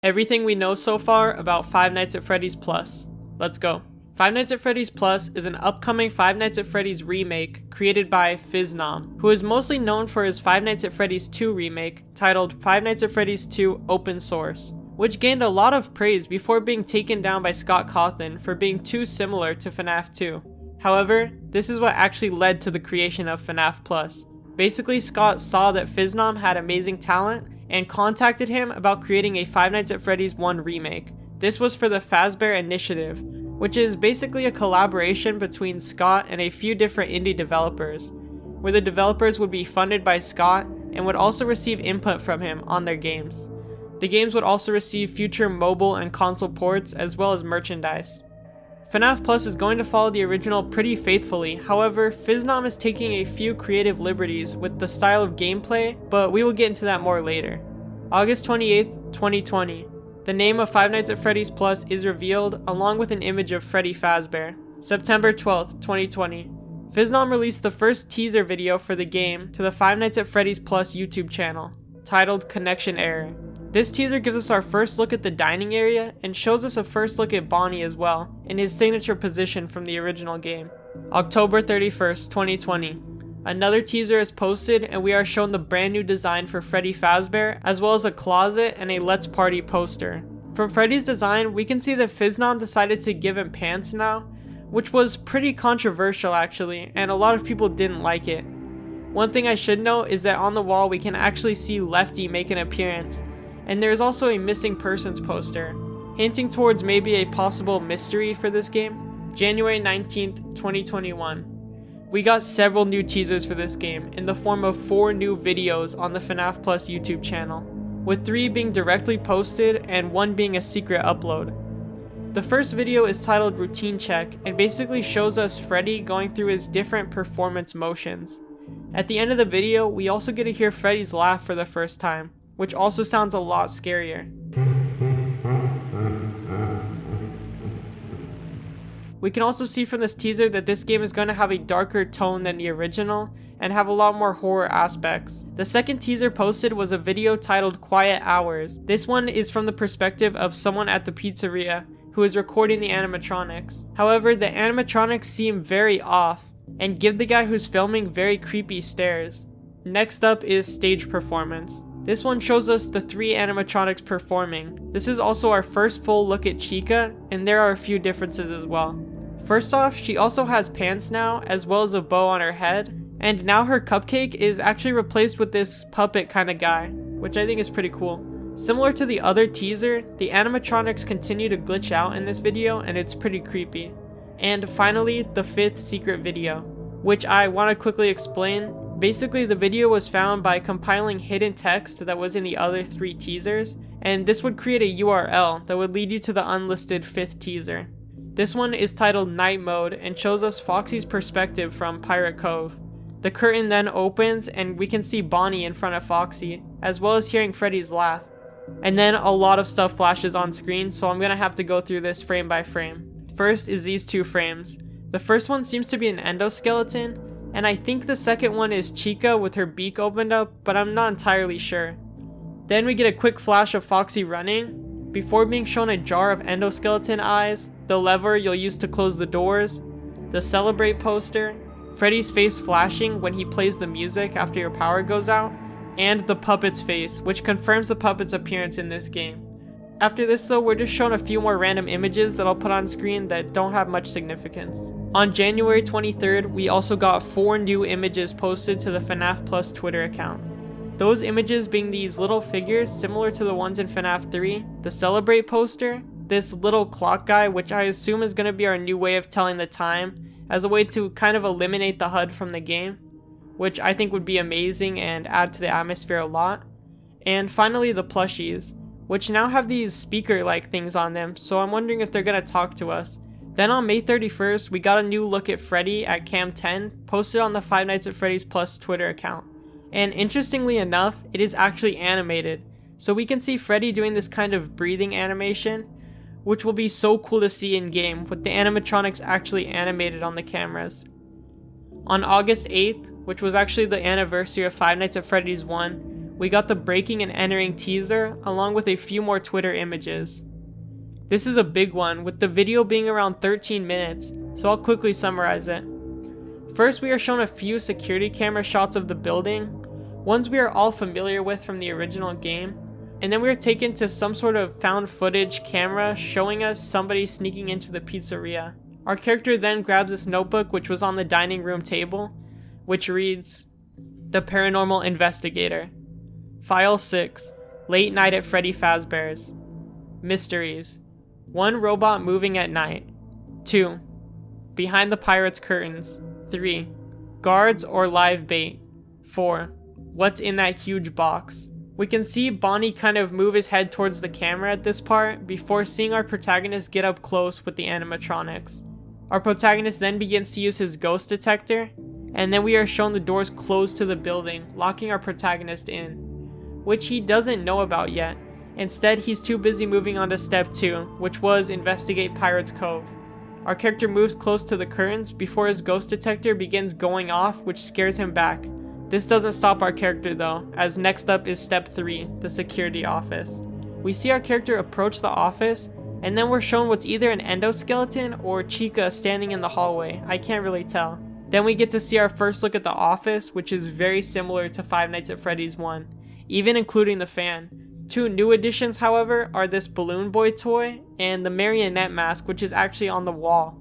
Everything we know so far about Five Nights at Freddy's Plus. Let's go. Five Nights at Freddy's Plus is an upcoming Five Nights at Freddy's remake created by Phisnom, who is mostly known for his Five Nights at Freddy's 2 remake titled Five Nights at Freddy's 2 Open Source, which gained a lot of praise before being taken down by Scott Cawthon for being too similar to Fnaf 2. However, this is what actually led to the creation of Fnaf Plus. Basically, Scott saw that Phisnom had amazing talent and contacted him about creating a Five Nights at Freddy's 1 remake. This was for the Fazbear Initiative, which is basically a collaboration between Scott and a few different indie developers, where the developers would be funded by Scott and would also receive input from him on their games. The games would also receive future mobile and console ports as well as merchandise. Fnaf Plus is going to follow the original pretty faithfully, however, Phisnom is taking a few creative liberties with the style of gameplay, but we will get into that more later. August 28th, 2020. The name of Five Nights at Freddy's Plus is revealed along with an image of Freddy Fazbear. September 12th, 2020. Phisnom released the first teaser video for the game to the Five Nights at Freddy's Plus YouTube channel, titled Connection Error. This teaser gives us our first look at the dining area and shows us a first look at Bonnie as well, in his signature position from the original game. October 31st, 2020. Another teaser is posted and we are shown the brand new design for Freddy Fazbear, as well as a closet and a Let's Party poster. From Freddy's design, we can see that Phisnom decided to give him pants now, which was pretty controversial actually, and a lot of people didn't like it. One thing I should note is that on the wall we can actually see Lefty make an appearance, and there is also a missing persons poster, hinting towards maybe a possible mystery for this game. January 19th, 2021. We got several new teasers for this game in the form of 4 new videos on the Fnaf Plus YouTube channel, with 3 being directly posted and 1 being a secret upload. The first video is titled Routine Check and basically shows us Freddy going through his different performance motions. At the end of the video, we also get to hear Freddy's laugh for the first time, which also sounds a lot scarier. We can also see from this teaser that this game is going to have a darker tone than the original and have a lot more horror aspects. The second teaser posted was a video titled Quiet Hours. This one is from the perspective of someone at the pizzeria who is recording the animatronics. However, the animatronics seem very off and give the guy who's filming very creepy stares. Next up is stage performance. This one shows us the 3 animatronics performing. This is also our first full look at Chica, and there are a few differences as well. First off, she also has pants now, as well as a bow on her head, and now her cupcake is actually replaced with this puppet kind of guy, which I think is pretty cool. Similar to the other teaser, the animatronics continue to glitch out in this video, and it's pretty creepy. And finally, the 5th secret video, which I want to quickly explain. Basically, the video was found by compiling hidden text that was in the other 3 teasers, and this would create a URL that would lead you to the unlisted 5th teaser. This one is titled Night Mode and shows us Foxy's perspective from Pirate Cove. The curtain then opens and we can see Bonnie in front of Foxy, as well as hearing Freddy's laugh. And then a lot of stuff flashes on screen, so I'm gonna have to go through this frame by frame. First is these 2 frames. The first one seems to be an endoskeleton, and I think the second one is Chica with her beak opened up, but I'm not entirely sure. Then we get a quick flash of Foxy running, before being shown a jar of endoskeleton eyes, the lever you'll use to close the doors, the Celebrate poster, Freddy's face flashing when he plays the music after your power goes out, and the puppet's face, which confirms the puppet's appearance in this game. After this though, we're just shown a few more random images that I'll put on screen that don't have much significance. On January 23rd, we also got 4 new images posted to the Fnaf Plus Twitter account. Those images being these little figures similar to the ones in Fnaf 3, the Celebrate poster, this little clock guy which I assume is going to be our new way of telling the time as a way to kind of eliminate the HUD from the game, which I think would be amazing and add to the atmosphere a lot. And finally the plushies, which now have these speaker-like things on them, so I'm wondering if they're going to talk to us. Then on May 31st, we got a new look at Freddy at Cam 10, posted on the Five Nights at Freddy's Plus Twitter account. And interestingly enough, it is actually animated, so we can see Freddy doing this kind of breathing animation, which will be so cool to see in game with the animatronics actually animated on the cameras. On August 8th, which was actually the anniversary of Five Nights at Freddy's 1, we got the breaking and entering teaser along with a few more Twitter images. This is a big one, with the video being around 13 minutes, so I'll quickly summarize it. First, we are shown a few security camera shots of the building, ones we are all familiar with from the original game, and then we are taken to some sort of found footage camera showing us somebody sneaking into the pizzeria. Our character then grabs this notebook which was on the dining room table, which reads, "The Paranormal Investigator. File 6. Late Night at Freddy Fazbear's. Mysteries. 1 robot moving at night. 2. Behind the pirate's curtains. 3. Guards or live bait. 4. What's in that huge box?" We can see Bonnie kind of move his head towards the camera at this part before seeing our protagonist get up close with the animatronics. Our protagonist then begins to use his ghost detector, and then we are shown the doors close to the building, locking our protagonist in, which he doesn't know about yet. Instead, he's too busy moving on to step 2, which was investigate Pirate's Cove. Our character moves close to the curtains before his ghost detector begins going off, which scares him back. This doesn't stop our character though, as next up is step 3, the security office. We see our character approach the office, and then we're shown what's either an endoskeleton or Chica standing in the hallway. I can't really tell. Then we get to see our first look at the office, which is very similar to Five Nights at Freddy's 1, even including the fan. 2 new additions, however, are this balloon boy toy and the marionette mask, which is actually on the wall.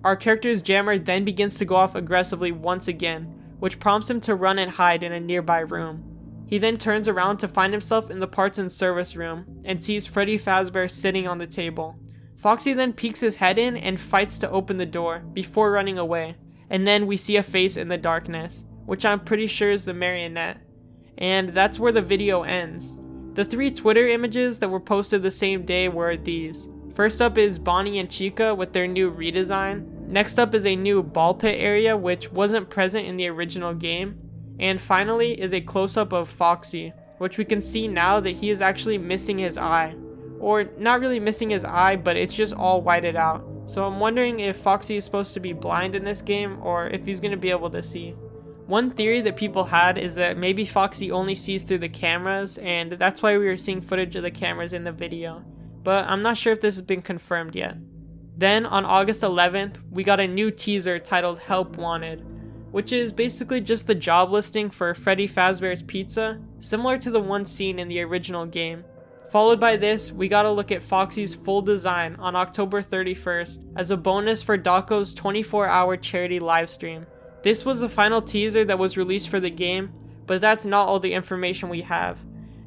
Our character's jammer then begins to go off aggressively once again, which prompts him to run and hide in a nearby room. He then turns around to find himself in the parts and service room and sees Freddy Fazbear sitting on the table. Foxy then peeks his head in and fights to open the door before running away, and then we see a face in the darkness, which I'm pretty sure is the marionette. And that's where the video ends. The 3 Twitter images that were posted the same day were these. First up is Bonnie and Chica with their new redesign. Next up is a new ball pit area which wasn't present in the original game. And finally is a close-up of Foxy, which we can see now that he is actually missing his eye. Or not really missing his eye, but it's just all whited out. So I'm wondering if Foxy is supposed to be blind in this game or if he's going to be able to see. One theory that people had is that maybe Foxy only sees through the cameras, and that's why we are seeing footage of the cameras in the video. But I'm not sure if this has been confirmed yet. Then on August 11th, we got a new teaser titled Help Wanted, which is basically just the job listing for Freddy Fazbear's Pizza, similar to the one seen in the original game. Followed by this, we got a look at Foxy's full design on October 31st as a bonus for Daco's 24-hour charity livestream. This was the final teaser that was released for the game, but that's not all the information we have,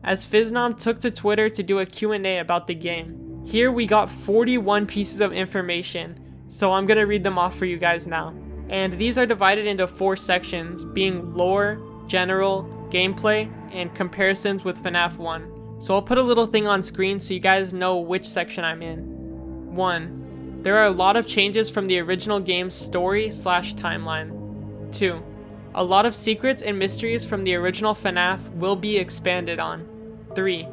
as Phisnom took to Twitter to do a Q&A about the game. Here we got 41 pieces of information, so I'm gonna read them off for you guys now. And these are divided into 4 sections, being lore, general, gameplay, and comparisons with Fnaf 1. So I'll put a little thing on screen so you guys know which section I'm in. 1. There are a lot of changes from the original game's story/timeline. 2. A lot of secrets and mysteries from the original Fnaf will be expanded on. 3.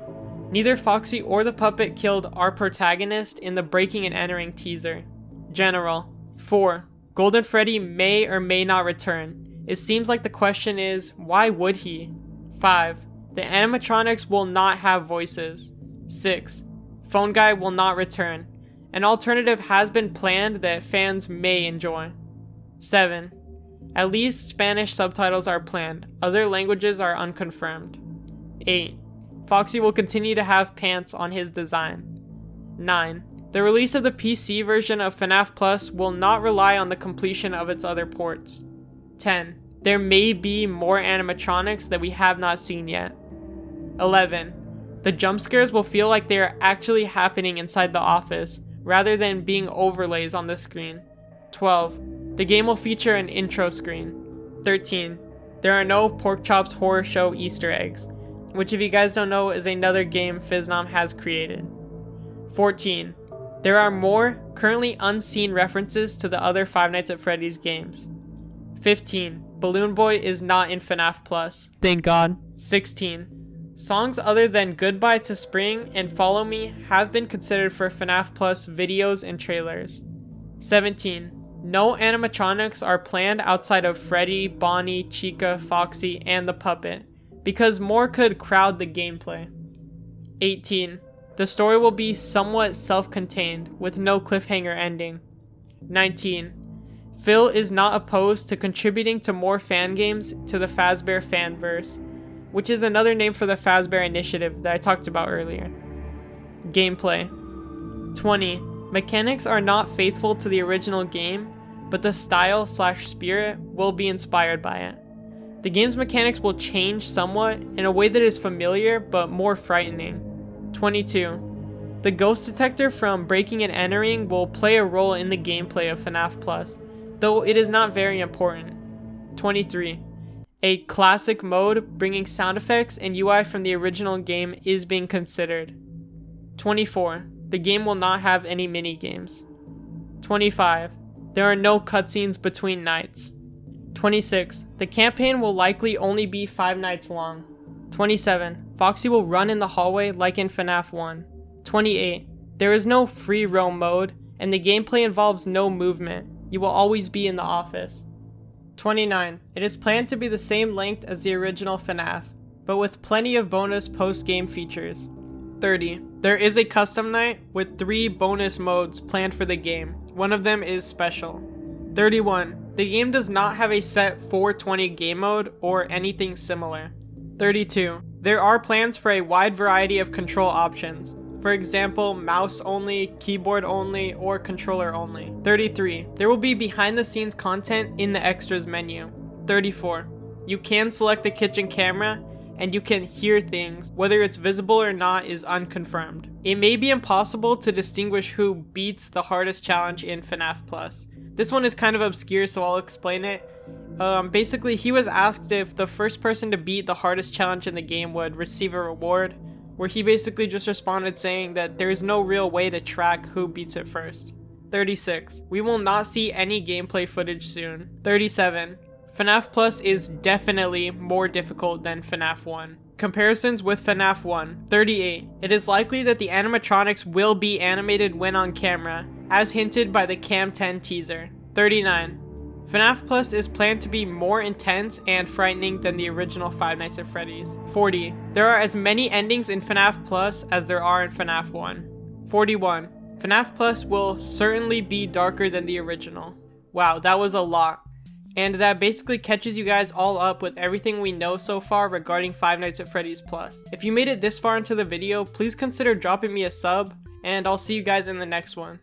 Neither Foxy or the puppet killed our protagonist in the breaking and entering teaser. General. 4. Golden Freddy may or may not return. It seems like the question is, why would he? 5. The animatronics will not have voices. 6. Phone Guy will not return. An alternative has been planned that fans may enjoy. 7. At least Spanish subtitles are planned. Other languages are unconfirmed. 8. Foxy will continue to have pants on his design. 9. The release of the PC version of Fnaf Plus will not rely on the completion of its other ports. 10. There may be more animatronics that we have not seen yet. 11. The jump scares will feel like they are actually happening inside the office, rather than being overlays on the screen. 12. The game will feature an intro screen. 13. There are no Pork Chops Horror Show Easter eggs, which if you guys don't know is another game Phisnom has created. 14. There are more currently unseen references to the other Five Nights at Freddy's games. 15. Balloon Boy is not in Fnaf Plus. Thank God. 16. Songs other than Goodbye to Spring and Follow Me have been considered for Fnaf Plus videos and trailers. 17. No animatronics are planned outside of Freddy, Bonnie, Chica, Foxy, and the puppet. because more could crowd the gameplay. 18. The story will be somewhat self-contained, with no cliffhanger ending. 19. Phil is not opposed to contributing to more fan games to the Fazbear Fanverse, which is another name for the Fazbear Initiative that I talked about earlier. Gameplay. 20. Mechanics are not faithful to the original game, but the style/spirit will be inspired by it. The game's mechanics will change somewhat in a way that is familiar but more frightening. 22. The ghost detector from Breaking and Entering will play a role in the gameplay of Fnaf Plus, though it is not very important. 23. A classic mode bringing sound effects and UI from the original game is being considered. 24. The game will not have any mini-games. 25. There are no cutscenes between nights. 26. The campaign will likely only be 5 nights long. 27. Foxy will run in the hallway like in FNAF 1. 28. There is no free roam mode, and the gameplay involves no movement. You will always be in the office. 29. It is planned to be the same length as the original FNAF, but with plenty of bonus post-game features. 30. There is a custom night with 3 bonus modes planned for the game. One of them is special. 31. The game does not have a set 420 game mode or anything similar. 32. There are plans for a wide variety of control options. For example, mouse only, keyboard only, or controller only. 33. There will be behind the scenes content in the extras menu. 34. You can select the kitchen camera, and you can hear things. Whether it's visible or not is unconfirmed. It may be impossible to distinguish who beats the hardest challenge in FNAF Plus. This one is kind of obscure, so I'll explain it. Basically, he was asked if the first person to beat the hardest challenge in the game would receive a reward, where he basically just responded saying that there is no real way to track who beats it first. 36. We will not see any gameplay footage soon. 37. FNAF Plus is definitely more difficult than FNAF 1. Comparisons with FNAF 1. 38. It is likely that the animatronics will be animated when on camera, as hinted by the Cam 10 teaser. 39. FNAF Plus is planned to be more intense and frightening than the original Five Nights at Freddy's. 40. There are as many endings in FNAF Plus as there are in FNAF 1. 41. FNAF Plus will certainly be darker than the original. Wow, that was a lot. And that basically catches you guys all up with everything we know so far regarding Five Nights at Freddy's Plus. If you made it this far into the video, please consider dropping me a sub, and I'll see you guys in the next one.